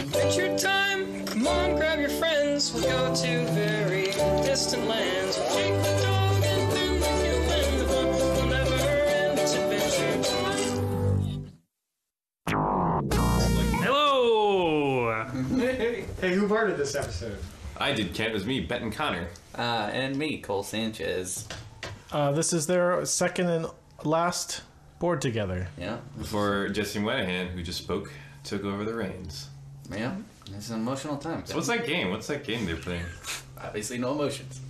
Adventure time! Come on, grab your friends. We'll go to very distant lands. We'll take the dog and then the human. The fun will never end. It's adventure time. Hello! Hey, who barded this episode? I did, Kent. It was me, Benton Connor. And me, Cole Sanchez. This is their second and last board together. Yeah. Before Jesse Moynihan, who just spoke, took over the reins. Yeah. It's an emotional time. So what's that game? What's that game they're playing? Obviously no emotions.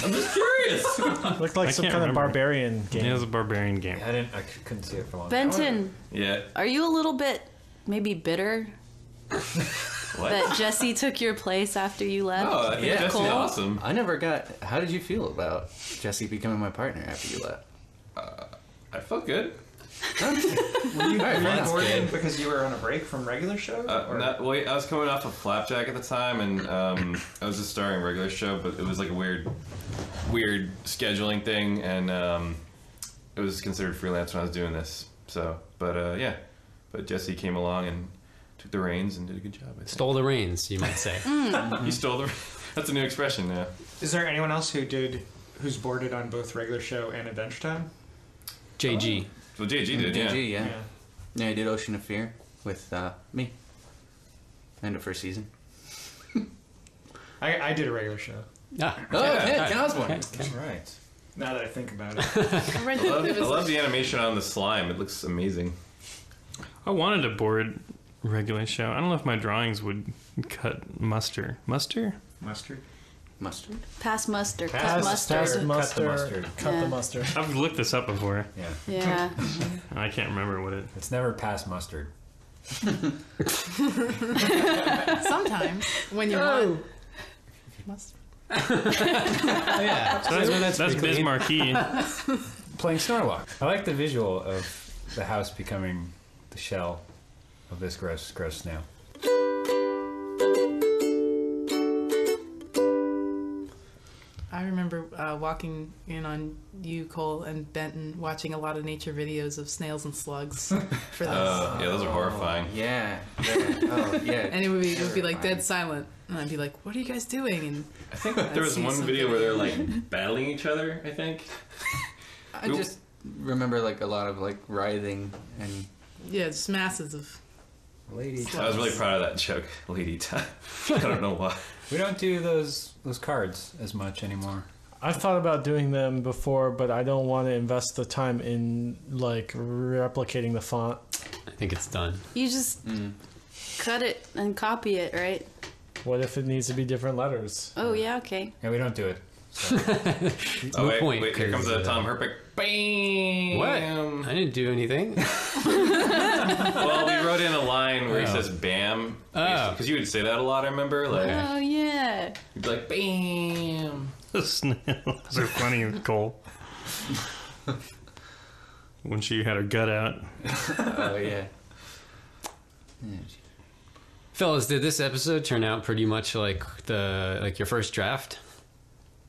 I'm just curious. Looked like some kind of barbarian game. Yeah, it was a barbarian game. I couldn't see it for long. Benton, Yeah. are you a little bit maybe bitter What? that Jesse took your place after you left? Oh, I think Yeah, Jesse's Cole? awesome. I never got... How did you feel about Jesse becoming my partner after you left? I felt good. Were you that's boarding good. because you were on a break from regular show? I was coming off of Flapjack at the time, and I was just starring a regular show, but it was like a weird scheduling thing, and it was considered freelance when I was doing this. So, but Jesse came along and took the reins and did a good job. I think. Stole the reins, you might say. He stole the. That's a new expression now. Is there anyone else who's boarded on both regular show and Adventure Time? JG. Well, JG did, yeah. JG, yeah. Yeah, I did Ocean of Fear with me. End of first season. I did a regular show. Ah, Oh, yeah, Ken Osborne. That's right. Now that I think about it. I love the animation on the slime. It looks amazing. I wanted to board regular show. I don't know if my drawings would cut muster. Muster? Mustard? Mustard? Pass muster. Pass Cut mustard. Pass mustard. Cut the mustard. Cut Yeah. the mustard. I've looked this up before. Yeah. Yeah. And I can't remember what it... It's never past mustard. Sometimes when you want. Must. Yeah. That's Biz Marquee. Playing Snorlock. I like the visual of the house becoming the shell of this gross snail. I remember walking in on you, Cole, and Benton, watching a lot of nature videos of snails and slugs for this. Yeah, those are horrifying. Yeah. Oh, yeah. And it would be like dead silent. And I'd be like, what are you guys doing? And I think there was one video where they're like battling each other, I think. I just remember like a lot of like writhing and... yeah, just masses of Lady slugs. I was really proud of that joke, Lady Time. I don't know why. We don't do those cards as much anymore. I've thought about doing them before, but I don't want to invest the time in like replicating the font. I think it's done. You just cut it and copy it, right? What if it needs to be different letters? Oh, yeah, okay. Yeah, we don't do it. So. Oh, Good point, wait, here comes the 'cause, Tom Herpick. Bam! What? I didn't do anything. Well, we wrote in a line where he says "bam" Oh. because you would say that a lot. I remember, like Oh, yeah. you'd be like "bam." The snails are funny, Cole. When she had her gut out. Oh, yeah. Fellas, did this episode turn out pretty much like your first draft?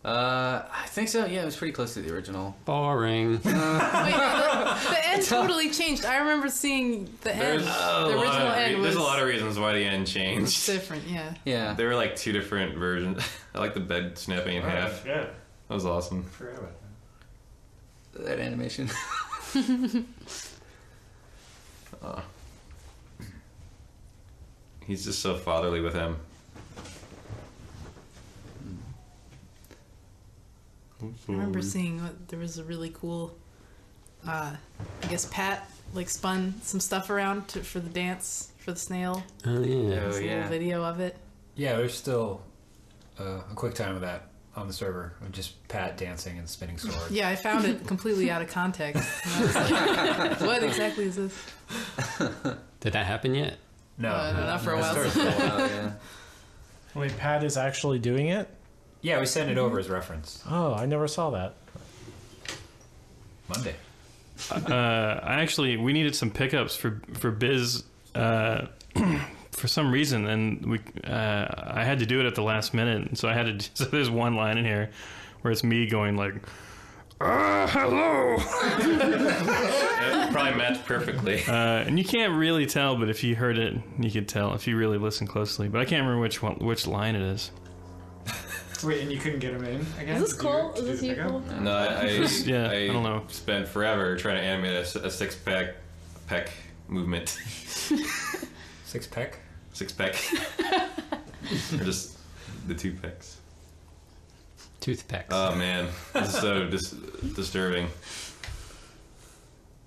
I think so. Yeah, it was pretty close to the original. Boring. Wait, the end totally changed. I remember seeing the end. The original end was There's a lot of reasons why the end changed. different, yeah. Yeah. There were like two different versions. I like the bed snapping in half. Yeah. That was awesome. Forgot about that. That animation. He's just so fatherly with him. I remember seeing there was a really cool, I guess Pat like spun some stuff around for the dance for the snail. Oh yeah. There's a little video of it. Yeah, there's still a quick time of that on the server of just Pat dancing and spinning sword. Yeah, I found it completely out of context. And I was like, what exactly is this? Did that happen yet? No, not for a while. Yeah. Wait, Pat is actually doing it? Yeah, we sent it over as reference. Oh, I never saw that. Monday. We needed some pickups for Biz for some reason, and I had to do it at the last minute. So I had to. So there's one line in here where it's me going like, hello. It probably matched perfectly. And you can't really tell, but if you heard it, you could tell if you really listen closely. But I can't remember which line it is. Wait, and you couldn't get him in again? Is this Cole? Is this you, Cole? No, I don't know. Spent forever trying to animate a six-pack movement. Six-pack? Six-pack. Or just the two pecks. Toothpicks. Oh, man. This is so disturbing.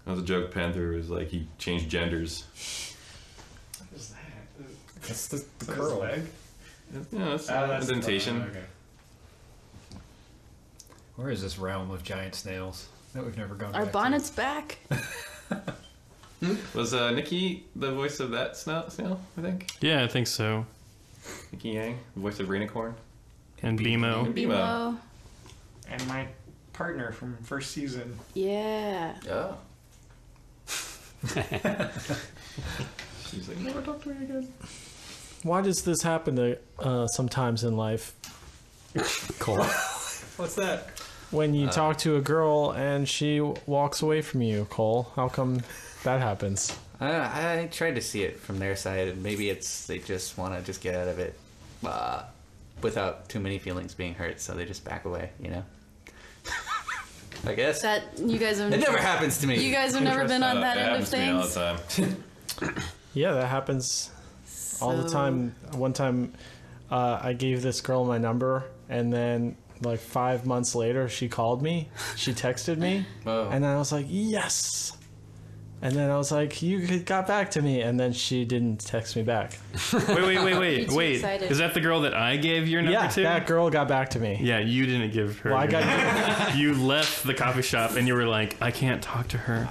That was a joke Panther was like he changed genders. What is that? That's the His curl. leg? Yeah, that's indentation. Okay. Where is this realm of giant snails that we've never gone Our back bonnet's back. Was Nikki the voice of that snail, I think? Yeah, I think so. Nikki Yang, the voice of Rainicorn? And BMO. And BMO. And my partner from first season. Yeah. Oh. She's like, never talk to me again. Why does this happen to sometimes in life? Cole. What's that? When you talk to a girl and she walks away from you, Cole, how come that happens? I tried to see it from their side, and maybe it's they just want to just get out of it without too many feelings being hurt, so they just back away, you know? I guess. That you guys have. It never happens to me. You guys have never been on that it end of happens to me all things. the time. Yeah, that happens all the time. One time, I gave this girl my number, and then like 5 months later, she called me. She texted me, and then I was like, yes. And then I was like, you got back to me, and then she didn't text me back. Wait. excited. Is that the girl that I gave your number Yeah, to? that girl got back to me. Yeah, you didn't give her. Well, I your got number. You left the coffee shop and you were like, I can't talk to her.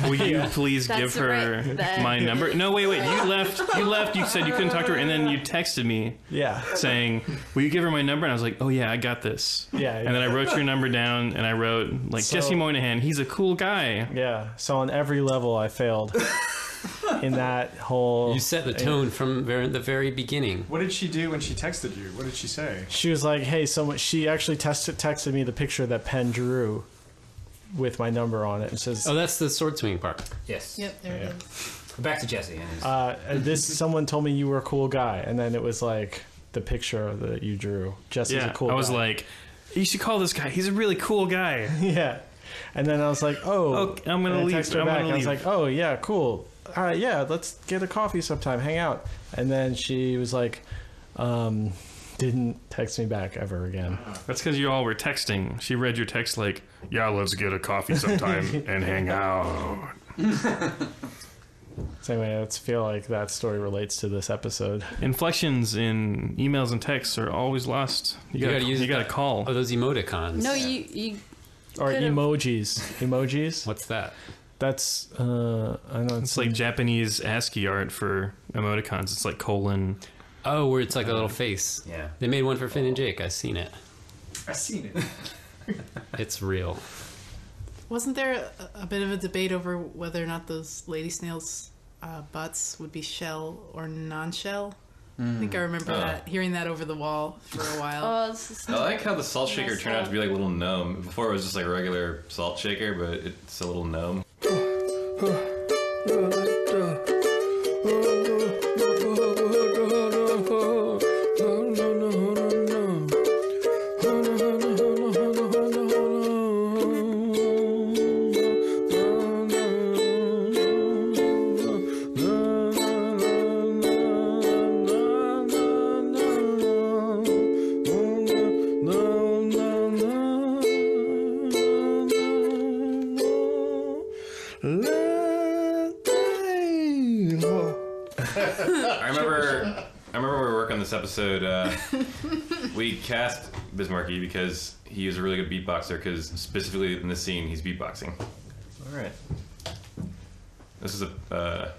Will you please That's give her right. my number? No, wait. You left. You said you couldn't talk to her, and then you texted me Yeah. saying, will you give her my number? And I was like, oh yeah, I got this. Yeah. And then I wrote your number down, and I wrote like So- Jesse Moynihan. He's a cool guy. Yeah. So on every level, I failed in that whole. You set the tone from the very beginning. What did she do when she texted you? What did she say? She was like, "Hey, someone." She actually texted me the picture that Penn drew with my number on it. It says, Oh, that's the sword swinging part. Yes. Yep, there it is. Back to Jesse and his... and "This someone told me you were a cool guy," and then it was like the picture that you drew. Jesse's a cool guy. I was like, you should call this guy. He's a really cool guy. yeah. And then I was like, "Oh, I'm gonna and I leave. texted her I'm back. gonna I was leave. like, "Oh yeah, cool. All right, yeah, let's get a coffee sometime, hang out." And then she was like, didn't text me back ever again. That's because you all were texting. She read your text like, yeah, let's get a coffee sometime and hang out. So anyway, I feel like that story relates to this episode. Inflections in emails and texts are always lost. You gotta call. Oh, those emoticons. No, you Or could've- emojis. What's that? That's I know It's like Japanese ASCII art for emoticons. It's like colon. Oh, where it's like a little face. Yeah. They made one for Finn and Jake. I've seen it. I've seen it. It's real. Wasn't there a bit of a debate over whether or not those lady snails' butts would be shell or non-shell? I think I remember hearing that over the wall for a while. I like how the salt shaker turned out to be like a little gnome. Before it was just like a regular salt shaker, but it's a little gnome. I remember when we were working on this episode, we cast Bismarcky because he was a really good beatboxer, because specifically in this scene, he's beatboxing. All right. This is a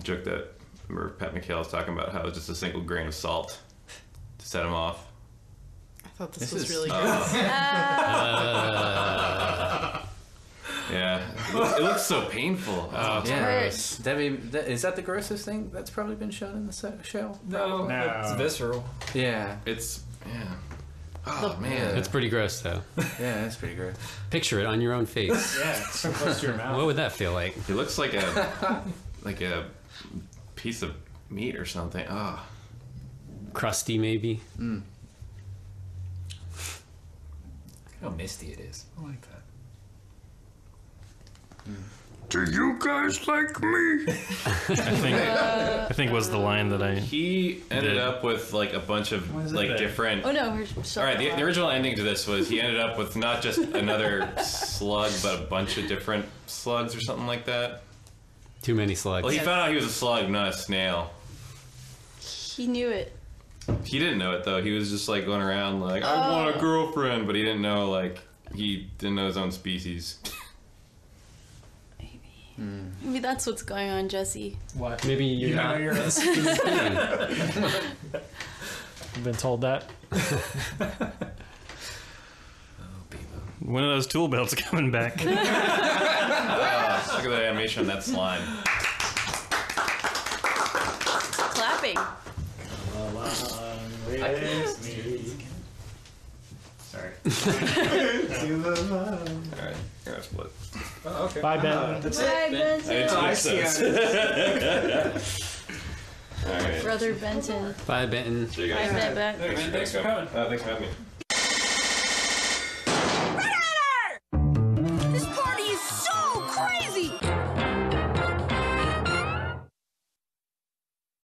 joke that I remember Pat McHale was talking about, how it was just a single grain of salt to set him off. I thought this was is- really good. Yeah, it looks so painful. Oh, it's gross. Is that the grossest thing that's probably been shown in the show? No, it's visceral. Yeah. Oh man, It's pretty gross though. Yeah, it's pretty gross. Picture it on your own face. Yeah, it's so close to your mouth. What would that feel like? it looks like a piece of meat or something. Oh, Crusty, maybe. How misty it is. I like that. Do you guys like me? I think was the line that I. he ended up with like a bunch of like different. Oh no, we're All right, the original ending to this was he ended up with not just another slug, but a bunch of different slugs or something like that. Too many slugs. Well, he found out he was a slug, not a snail. He knew it. He didn't know it though. He was just like going around like, I want a girlfriend, but he didn't know he didn't know his own species. Maybe that's what's going on, Jesse. What? Maybe You you're know not. you're a You've been told that? One of those tool belts coming back. Look at the animation on that slime. Clapping. Sorry. Alright, you're gonna split. Oh, okay. Bye, Ben. That's Bye, it. Benton. I see Alright. Brother Benton. Bye, Benton. See you Bye, guys. Benton. Thanks for coming. Thanks for having me.